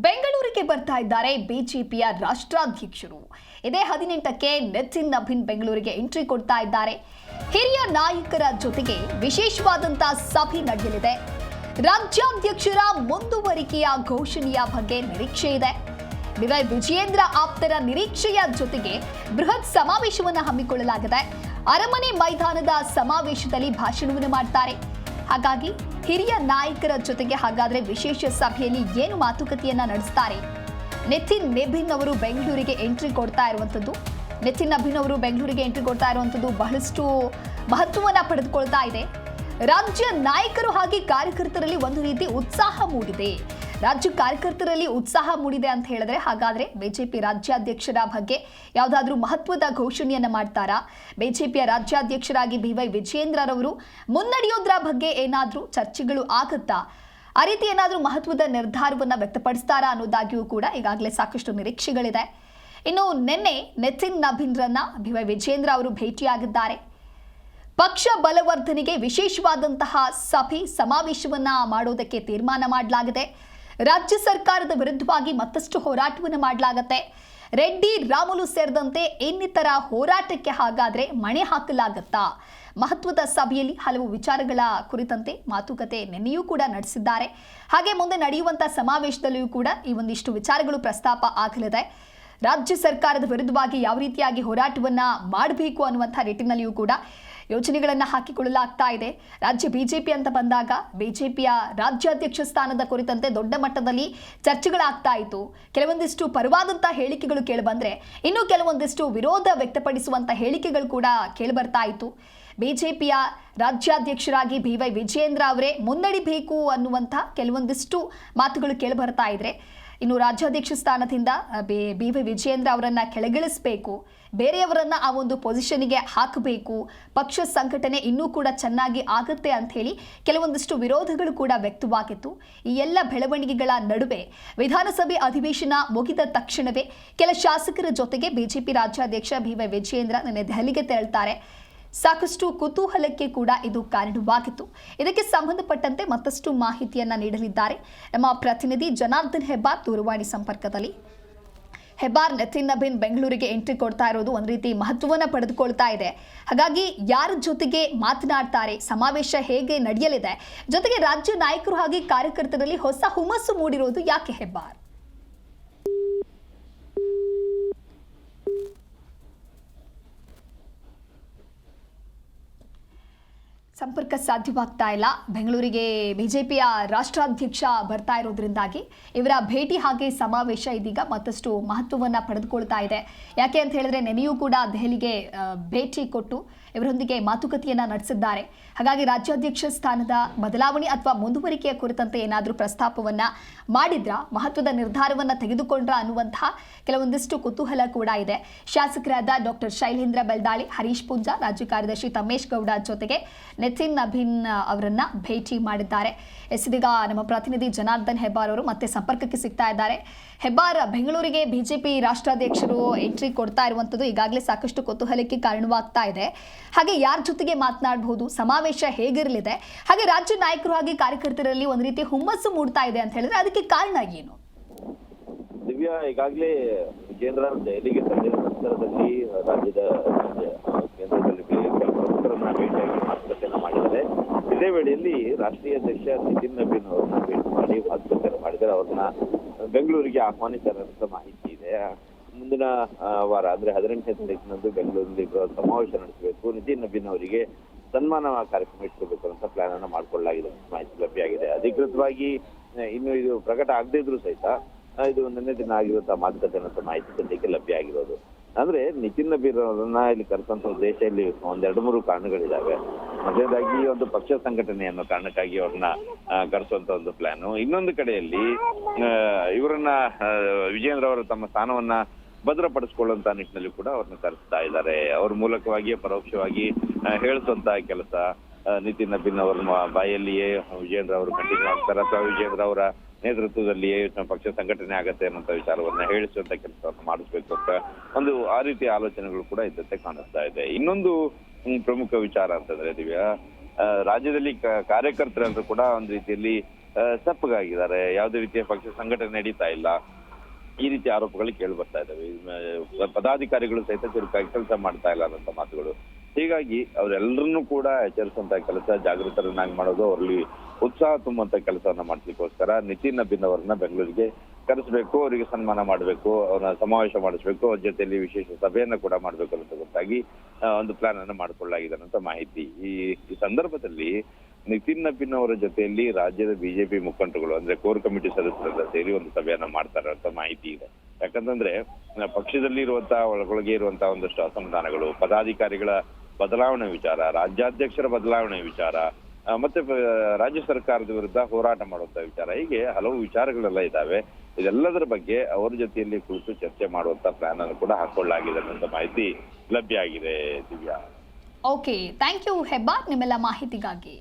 ಬೆಂಗಳೂರಿಗೆ ಬರ್ತಾ ಇದ್ದಾರೆ ಬಿಜೆಪಿಯ ರಾಷ್ಟ್ರಾಧ್ಯಕ್ಷರು. ಇದೇ 18ಕ್ಕೆ ನಿತಿನ್ ನಬೀನ್ ಬೆಂಗಳೂರಿಗೆ ಎಂಟ್ರಿ ಕೊಡ್ತಾ ಇದ್ದಾರೆ. ಹಿರಿಯ ನಾಯಕರ ಜೊತೆಗೆ ವಿಶೇಷವಾದಂತಹ ಸಭೆ ನಡೆಯಲಿದೆ. ರಾಜ್ಯಾಧ್ಯಕ್ಷರ ಮುಂದುವರಿಕೆಯ ಘೋಷಣೆಯ ಬಗ್ಗೆ ನಿರೀಕ್ಷೆ ಇದೆ. ಬಿವೈ ವಿಜಯೇಂದ್ರ ಆಪ್ತರ ನಿರೀಕ್ಷೆಯ ಜೊತೆಗೆ ಬೃಹತ್ ಸಮಾವೇಶವನ್ನು ಹಮ್ಮಿಕೊಳ್ಳಲಾಗಿದೆ. ಅರಮನೆ ಮೈದಾನದ ಸಮಾವೇಶದಲ್ಲಿ ಭಾಷಣವನ್ನು ಮಾಡ್ತಾರೆ. ಹಾಗಾಗಿ ಹಿರಿಯ ನಾಯಕರ ಜೊತೆಗೆ ಹಾಗಾದ್ರೆ ವಿಶೇಷ ಸಭೆಯಲ್ಲಿ ಏನು ಮಾತುಕತೆಯನ್ನ ನಡೆಸ್ತಾರೆ? ನಿತಿನ್ ನಬೀನ್ ಅವರು ಬೆಂಗಳೂರಿಗೆ ಎಂಟ್ರಿ ಕೊಡ್ತಾ ಇರುವಂತದ್ದು ಬಹಳಷ್ಟು ಮಹತ್ವವನ್ನ ಪಡೆದುಕೊಳ್ತಾ ಇದೆ. ರಾಜ್ಯ ನಾಯಕರು ಹಾಗೆ ಕಾರ್ಯಕರ್ತರಲ್ಲಿ ಒಂದು ರೀತಿ ಉತ್ಸಾಹ ಮೂಡಿದೆ. ರಾಜ್ಯ ಕಾರ್ಯಕರ್ತರಲ್ಲಿ ಉತ್ಸಾಹ ಮೂಡಿದೆ ಅಂತ ಹೇಳಿದ್ರೆ ಹಾಗಾದ್ರೆ ಬಿಜೆಪಿ ರಾಜ್ಯಾಧ್ಯಕ್ಷರ ಬಗ್ಗೆ ಯಾವುದಾದ್ರೂ ಮಹತ್ವದ ಘೋಷಣೆಯನ್ನ ಮಾಡ್ತಾರಾ? ಬಿಜೆಪಿಯ ರಾಜ್ಯಾಧ್ಯಕ್ಷರಾಗಿ ಬಿವೈ ವಿಜಯೇಂದ್ರರವರು ಮುನ್ನಡೆಯೋದ್ರ ಬಗ್ಗೆ ಏನಾದ್ರೂ ಚರ್ಚೆಗಳು ಆಗುತ್ತಾ? ಆ ರೀತಿ ಏನಾದ್ರೂ ಮಹತ್ವದ ನಿರ್ಧಾರವನ್ನ ವ್ಯಕ್ತಪಡಿಸ್ತಾರಾ ಅನ್ನೋದಾಗಿಯೂ ಕೂಡ ಈಗಾಗಲೇ ಸಾಕಷ್ಟು ನಿರೀಕ್ಷೆಗಳಿದೆ. ಇನ್ನು ನಿನ್ನೆ ನಿತಿನ್ ನಬೀನ್ರನ್ನ ಬಿವೈ ವಿಜಯೇಂದ್ರ ಅವರು ಭೇಟಿಯಾಗಿದ್ದಾರೆ. ಪಕ್ಷ ಬಲವರ್ಧನೆಗೆ ವಿಶೇಷವಾದಂತಹ ಸಭೆ ಸಮಾವೇಶವನ್ನ ಮಾಡೋದಕ್ಕೆ ತೀರ್ಮಾನ ಮಾಡಲಾಗಿದೆ. ರಾಜ್ಯ ಸರ್ಕಾರದ ವಿರುದ್ಧವಾಗಿ ಮತ್ತಷ್ಟು ಹೋರಾಟವನ್ನು ಮಾಡಲಾಗುತ್ತೆ. ರೆಡ್ಡಿ ರಾಮುಲು ಸೇರಿದಂತೆ ಇನ್ನಿತರ ಹೋರಾಟಕ್ಕೆ ಹಾಗಾದ್ರೆ ಮಣೆ ಹಾಕಲಾಗುತ್ತಾ? ಮಹತ್ವದ ಸಭೆಯಲ್ಲಿ ಹಲವು ವಿಚಾರಗಳ ಕುರಿತಂತೆ ಮಾತುಕತೆ ನಿನ್ನೆಯೂ ಕೂಡ ನಡೆಸಿದ್ದಾರೆ. ಹಾಗೆ ಮುಂದೆ ನಡೆಯುವಂತಹ ಸಮಾವೇಶದಲ್ಲಿಯೂ ಕೂಡ ಈ ಒಂದಿಷ್ಟು ವಿಚಾರಗಳು ಪ್ರಸ್ತಾಪ ಆಗಲಿದೆ. ರಾಜ್ಯ ಸರ್ಕಾರದ ವಿರುದ್ಧವಾಗಿ ಯಾವ ರೀತಿಯಾಗಿ ಹೋರಾಟವನ್ನ ಮಾಡಬೇಕು ಅನ್ನುವಂಥ ನಿಟ್ಟಿನಲ್ಲಿಯೂ ಕೂಡ ಯೋಜನೆಗಳನ್ನು ಹಾಕಿಕೊಳ್ಳಲಾಗ್ತಾ ಇದೆ. ರಾಜ್ಯ ಬಿಜೆಪಿ ಅಂತ ಬಂದಾಗ ಬಿಜೆಪಿಯ ರಾಜ್ಯಾಧ್ಯಕ್ಷ ಸ್ಥಾನದ ಕುರಿತಂತೆ ದೊಡ್ಡ ಮಟ್ಟದಲ್ಲಿ ಚರ್ಚೆಗಳಾಗ್ತಾ ಇತ್ತು. ಕೆಲವೊಂದಿಷ್ಟು ಪರವಾದಂತಹ ಹೇಳಿಕೆಗಳು ಕೇಳಿಬಂದ್ರೆ ಇನ್ನು ಕೆಲವೊಂದಿಷ್ಟು ವಿರೋಧ ವ್ಯಕ್ತಪಡಿಸುವಂತ ಹೇಳಿಕೆಗಳು ಕೂಡ ಕೇಳಿಬರ್ತಾ ಇತ್ತು. ಬಿಜೆಪಿಯ ರಾಜ್ಯಾಧ್ಯಕ್ಷರಾಗಿ ಬಿವೈ ವಿಜಯೇಂದ್ರ ಅವರೇ ಮುನ್ನಡಿಬೇಕು ಅನ್ನುವಂಥ ಕೆಲವೊಂದಿಷ್ಟು ಮಾತುಗಳು ಕೇಳಿಬರ್ತಾ ಇದ್ರೆ, ಇನ್ನು ರಾಜ್ಯಾಧ್ಯಕ್ಷ ಸ್ಥಾನದಿಂದ ಬಿವೈ ವಿಜಯೇಂದ್ರ ಅವರನ್ನ ಕೆಳಗಿಳಿಸಬೇಕು, ಬೇರೆಯವರನ್ನ ಆ ಒಂದು ಪೊಸಿಷನ್ಗೆ ಹಾಕಬೇಕು, ಪಕ್ಷ ಸಂಘಟನೆ ಇನ್ನೂ ಕೂಡ ಚೆನ್ನಾಗಿ ಆಗುತ್ತೆ ಅಂತ ಹೇಳಿ ಕೆಲವೊಂದಿಷ್ಟು ವಿರೋಧಗಳು ಕೂಡ ವ್ಯಕ್ತವಾಗಿತ್ತು. ಈ ಎಲ್ಲ ಬೆಳವಣಿಗೆಗಳ ನಡುವೆ ವಿಧಾನಸಭೆ ಅಧಿವೇಶನ ಮುಗಿದ ತಕ್ಷಣವೇ ಕೆಲ ಶಾಸಕರ ಜೊತೆಗೆ ಬಿಜೆಪಿ ರಾಜ್ಯಾಧ್ಯಕ್ಷ ಬಿವೈ ವಿಜಯೇಂದ್ರ ನಿನ್ನೆ ದೆಹಲಿಗೆ ತೆರಳುತ್ತಾರೆ. ಸಾಕಷ್ಟು ಕುತೂಹಲಕ್ಕೆ ಕೂಡ ಇದು ಕಾರಣವಾಗಿತ್ತು. ಇದಕ್ಕೆ ಸಂಬಂಧಪಟ್ಟಂತೆ ಮತ್ತಷ್ಟು ಮಾಹಿತಿಯನ್ನ ನೀಡಲಿದ್ದಾರೆ ನಮ್ಮ ಪ್ರತಿನಿಧಿ ಜನಾರ್ದನ್ ಹೆಬ್ಬಾರ್ ದೂರವಾಣಿ ಸಂಪರ್ಕದಲ್ಲಿ. ಹೆಬ್ಬಾರ್, ನಿತಿನ್ ನಬೀನ್ ಬೆಂಗಳೂರಿಗೆ ಎಂಟ್ರಿ ಕೊಡ್ತಾ ಇರೋದು ಒಂದು ರೀತಿ ಮಹತ್ವವನ್ನು ಪಡೆದುಕೊಳ್ತಾ ಇದೆ. ಹಾಗಾಗಿ ಯಾರ ಜೊತೆಗೆ ಮಾತನಾಡ್ತಾರೆ, ಸಮಾವೇಶ ಹೇಗೆ ನಡೆಯಲಿದೆ, ಜೊತೆಗೆ ರಾಜ್ಯ ನಾಯಕರು ಹಾಗೆ ಕಾರ್ಯಕರ್ತರಲ್ಲಿ ಹೊಸ ಹುಮ್ಮಸ್ಸು ಮೂಡಿರೋದು ಯಾಕೆ ಹೆಬ್ಬಾರ್? ಸಂಪರ್ಕ ಸಾಧ್ಯವಾಗ್ತಾ ಇಲ್ಲ. ಬೆಂಗಳೂರಿಗೆ ಬಿಜೆಪಿಯ ರಾಷ್ಟ್ರಾಧ್ಯಕ್ಷ ಬರ್ತಾ ಇರೋದ್ರಿಂದಾಗಿ ಇವರ ಭೇಟಿ ಹಾಗೆ ಸಮಾವೇಶ ಇದೀಗ ಮತ್ತಷ್ಟು ಮಹತ್ವವನ್ನು ಪಡೆದುಕೊಳ್ತಾ ಇದೆ. ಯಾಕೆ ಅಂತ ಹೇಳಿದ್ರೆ ನೆನೆಯೂ ಕೂಡ ದೆಹಲಿಗೆ ಭೇಟಿ ಕೊಟ್ಟು ಇವರೊಂದಿಗೆ ಮಾತುಕತೆಯನ್ನ ನಡೆಸಿದ್ದಾರೆ. ಹಾಗಾಗಿ ರಾಜ್ಯಾಧ್ಯಕ್ಷ ಸ್ಥಾನದ ಬದಲಾವಣೆ ಅಥವಾ ಮುಂದುವರಿಕೆಯ ಕುರಿತಂತೆ ಏನಾದರೂ ಪ್ರಸ್ತಾಪವನ್ನ ಮಾಡಿದ್ರ, ಮಹತ್ವದ ನಿರ್ಧಾರವನ್ನ ತೆಗೆದುಕೊಂಡ್ರ ಅನ್ನುವಂತಹ ಕೆಲವೊಂದಿಷ್ಟು ಕುತೂಹಲ ಕೂಡ ಇದೆ. ಶಾಸಕರಾದ ಡಾಕ್ಟರ್ ಶೈಲೇಂದ್ರ ಬೆಲ್ದಾಳಿ, ಹರೀಶ್ ಪೂಂಜಾ, ರಾಜ್ಯ ಕಾರ್ಯದರ್ಶಿ ತಮ್ಮೇಶ್ ಗೌಡ ಜೊತೆಗೆ ನಿತಿನ್ ನಬೀನ್ ಅವರನ್ನ ಭೇಟಿ ಮಾಡಿದ್ದಾರೆ. ಇದೀಗ ನಮ್ಮ ಪ್ರತಿನಿಧಿ ಜನಾರ್ದನ್ ಹೆಬ್ಬಾರ್ ಅವರು ಮತ್ತೆ ಸಂಪರ್ಕಕ್ಕೆ ಸಿಗ್ತಾ ಇದ್ದಾರೆ. ಹೆಬ್ಬಾರ್, ಬೆಂಗಳೂರಿಗೆ ಬಿಜೆಪಿ ರಾಷ್ಟ್ರಾಧ್ಯಕ್ಷರು ಎಂಟ್ರಿ ಕೊಡ್ತಾ ಇರುವಂತದ್ದು ಈಗಾಗಲೇ ಸಾಕಷ್ಟು ಕುತೂಹಲಕ್ಕೆ ಕಾರಣವಾಗ್ತಾ ಇದೆ. ಹಾಗೆ ಯಾರ ಜೊತೆಗೆ ಮಾತನಾಡಬಹುದು, ಸಮಾವೇಶ ಹೇಗಿರಲಿದೆ, ಹಾಗೆ ರಾಜ್ಯ ನಾಯಕರು ಹಾಗೆ ಕಾರ್ಯಕರ್ತರಲ್ಲಿ ಒಂದು ರೀತಿ ಹುಮ್ಮಸ್ಸು ಮೂಡ್ತಾ ಇದೆ ಅಂತ ಹೇಳಿದ್ರೆ ಅದಕ್ಕೆ ಕಾರಣ ಏನು? ದಿವ್ಯಾ, ಈಗಾಗಲೇ ವಿಜೇಂದ್ರ ದೆಹಲಿಗೆ ತೆರಳಿದ ನಂತರದಲ್ಲಿ ರಾಜ್ಯದ ಕೇಂದ್ರದಲ್ಲಿ ಪ್ರಮುಖರನ್ನ ಭೇಟಿಯಾಗಿ ಮಾತುಕತೆಯನ್ನ ಮಾಡಿದ್ದಾರೆ. ಇದೇ ವೇಳೆಯಲ್ಲಿ ರಾಷ್ಟ್ರೀಯ ಅಧ್ಯಕ್ಷ ನಿತಿನ್ ನಬೀನ್ ಅವರನ್ನ ಭೇಟಿ ಮಾಡಿ ಮಾತುಕತೆಯನ್ನು ಮಾಡಿದರೆ ಅವ್ರನ್ನ ಬೆಂಗಳೂರಿಗೆ ಆಹ್ವಾನಿಸಿದ ಮಾಹಿತಿ ಇದೆ. ಮುಂದಿನ ವಾರ ಅಂದ್ರೆ 18ನೇ ತಾರೀಕಿನಂದು ಬೆಂಗಳೂರಿನಲ್ಲಿ ಸಮಾವೇಶ ನಡೆಸಬೇಕು, ನಿತಿನ್ ನಬೀನ್ ಅವರಿಗೆ ಸನ್ಮಾನ ಕಾರ್ಯಕ್ರಮ ಇಟ್ಕೋಬೇಕು ಅಂತ ಪ್ಲಾನ್ ಅನ್ನ ಮಾಡ್ಕೊಳ್ಳಲಾಗಿದೆ, ಮಾಹಿತಿ ಲಭ್ಯ ಆಗಿದೆ. ಅಧಿಕೃತವಾಗಿ ಇನ್ನು ಇದು ಪ್ರಕಟ ಆಗದೇ ಇದ್ರು ಸಹಿತ ಇದು ಒಂದನೇ ದಿನ ಆಗಿರುವಂತಹ ಮಾತುಕತೆ ಅನ್ನೋ ಮಾಹಿತಿ ಸದ್ಯಕ್ಕೆ ಲಭ್ಯ ಆಗಿರೋದು. ಅಂದ್ರೆ ನಿತಿನ್ ನಬೀನ್ ಅವರನ್ನ ಇಲ್ಲಿ ಕರೆಸಂತ ಉದ್ದೇಶ ಇಲ್ಲಿ 2-3 ಕಾರಣಗಳಿದಾವೆ. ಮೊದಲನೇದಾಗಿ ಒಂದು ಪಕ್ಷ ಸಂಘಟನೆ ಅನ್ನೋ ಕಾರಣಕ್ಕಾಗಿ ಅವ್ರನ್ನ ಕರೆಸುವಂತ ಒಂದು ಪ್ಲಾನ್. ಇನ್ನೊಂದು ಕಡೆಯಲ್ಲಿ ಇವರನ್ನ ವಿಜೇಂದ್ರ ಅವರು ತಮ್ಮ ಸ್ಥಾನವನ್ನ ಭದ್ರಪಡಿಸಿಕೊಳ್ಳುವಂತ ನಿಟ್ಟಿನಲ್ಲಿ ಕೂಡ ಅವ್ರನ್ನ ಕರೆಸ್ತಾ ಇದ್ದಾರೆ. ಅವ್ರ ಮೂಲಕವಾಗಿ ಪರೋಕ್ಷವಾಗಿ ಹೇಳಿಸುವಂತ ಕೆಲಸ ನಿತಿನ್ ನಬೀನ್ ಅವರ ಬಾಯಲ್ಲಿಯೇ ವಿಜೇಂದ್ರ ಅವರು ಕಂಟಿನ್ಯೂ ಆಗ್ತಾರೆ ಅಥವಾ ವಿಜೇಂದ್ರ ಅವರ ನೇತೃತ್ವದಲ್ಲಿಯೇ ಪಕ್ಷ ಸಂಘಟನೆ ಆಗತ್ತೆ ಅನ್ನೋ ವಿಚಾರವನ್ನ ಹೇಳಿಸುವಂತ ಕೆಲಸವನ್ನು ಮಾಡಿಸ್ಬೇಕು ಅಂತ ಒಂದು ಆ ರೀತಿಯ ಆಲೋಚನೆಗಳು ಕೂಡ ಇದ್ದಂತೆ ಕಾಣಿಸ್ತಾ ಇದೆ. ಇನ್ನೊಂದು ಪ್ರಮುಖ ವಿಚಾರ ಅಂತಂದ್ರೆ ದಿವ್ಯಾ, ರಾಜ್ಯದಲ್ಲಿ ಕಾರ್ಯಕರ್ತರೆಲ್ಲರೂ ಕೂಡ ಒಂದು ರೀತಿಯಲ್ಲಿ ಸಪ್ಪಗಾಗಿದ್ದಾರೆ, ಯಾವುದೇ ರೀತಿಯ ಪಕ್ಷ ಸಂಘಟನೆ ನಡೀತಾ ಇಲ್ಲ, ಈ ರೀತಿ ಆರೋಪಗಳು ಕೇಳಿ ಬರ್ತಾ ಇದಾವೆ. ಪದಾಧಿಕಾರಿಗಳು ಸಹಿತ ಚುರುಕಾಗಿ ಕೆಲಸ ಮಾಡ್ತಾ ಇಲ್ಲ ಅನ್ನೋಂಥ ಮಾತುಗಳು. ಹೀಗಾಗಿ ಅವರೆಲ್ಲರನ್ನೂ ಕೂಡ ಎಚ್ಚರಿಸುವಂತ ಕೆಲಸ, ಜಾಗೃತರನ್ನಾಗಿ ಮಾಡೋದು, ಅವರಲ್ಲಿ ಉತ್ಸಾಹ ತುಂಬುವಂತ ಕೆಲಸವನ್ನ ಮಾಡ್ಲಿಕ್ಕೋಸ್ಕರ ನಿತಿನ್ ನಬೀನ್ ಅವರನ್ನ ಬೆಂಗಳೂರಿಗೆ ಕರೆಸಬೇಕು, ಅವರಿಗೆ ಸನ್ಮಾನ ಮಾಡಬೇಕು, ಅವ್ರನ್ನ ಸಮಾವೇಶ ಮಾಡಿಸ್ಬೇಕು, ಅವ್ರ ಜೊತೆಯಲ್ಲಿ ವಿಶೇಷ ಸಭೆಯನ್ನ ಕೂಡ ಮಾಡ್ಬೇಕು ಅಂತ ಗೊತ್ತಾಗಿ ಒಂದು ಪ್ಲಾನ್ ಅನ್ನ ಮಾಡ್ಕೊಳ್ಳಲಾಗಿದೆ ಅನ್ನೋ ಮಾಹಿತಿ. ಈ ಸಂದರ್ಭದಲ್ಲಿ ನಿತಿನ್ ನಬೀನ್ ಅವರ ಜೊತೆಯಲ್ಲಿ ರಾಜ್ಯದ ಬಿಜೆಪಿ ಮುಖಂಡರುಗಳು ಅಂದ್ರೆ ಕೋರ್ ಕಮಿಟಿ ಸದಸ್ಯರೆಲ್ಲ ಸೇರಿ ಒಂದು ಸಭೆಯನ್ನ ಮಾಡ್ತಾರೆ ಅಂತ ಮಾಹಿತಿ ಇದೆ. ಯಾಕಂತಂದ್ರೆ ಪಕ್ಷದಲ್ಲಿ ಇರುವಂತಹ ಒಳಗೊಳಗೆ ಇರುವಂತಹ ಒಂದಷ್ಟು ಅಸಮಾಧಾನಗಳು, ಪದಾಧಿಕಾರಿಗಳ ಬದಲಾವಣೆ ವಿಚಾರ, ರಾಜ್ಯಾಧ್ಯಕ್ಷರ ಬದಲಾವಣೆ ವಿಚಾರ, ಮತ್ತೆ ರಾಜ್ಯ ಸರ್ಕಾರದ ವಿರುದ್ಧ ಹೋರಾಟ ಮಾಡುವಂತ ವಿಚಾರ, ಹೀಗೆ ಹಲವು ವಿಚಾರಗಳೆಲ್ಲ ಇದಾವೆ. ಇದೆಲ್ಲದರ ಬಗ್ಗೆ ಅವರ ಜೊತೆಯಲ್ಲಿ ಕುಳಿತು ಚರ್ಚೆ ಮಾಡುವಂತ ಪ್ಲಾನ್ ಅನ್ನು ಕೂಡ ಹಾಕೊಳ್ಳಲಾಗಿದೆ ಅನ್ನೋ ಮಾಹಿತಿ ಲಭ್ಯ ಆಗಿದೆ. Divya, okay, thank you Hebbar ನಿಮ್ಮೆಲ್ಲ ಮಾಹಿತಿಗಾಗಿ.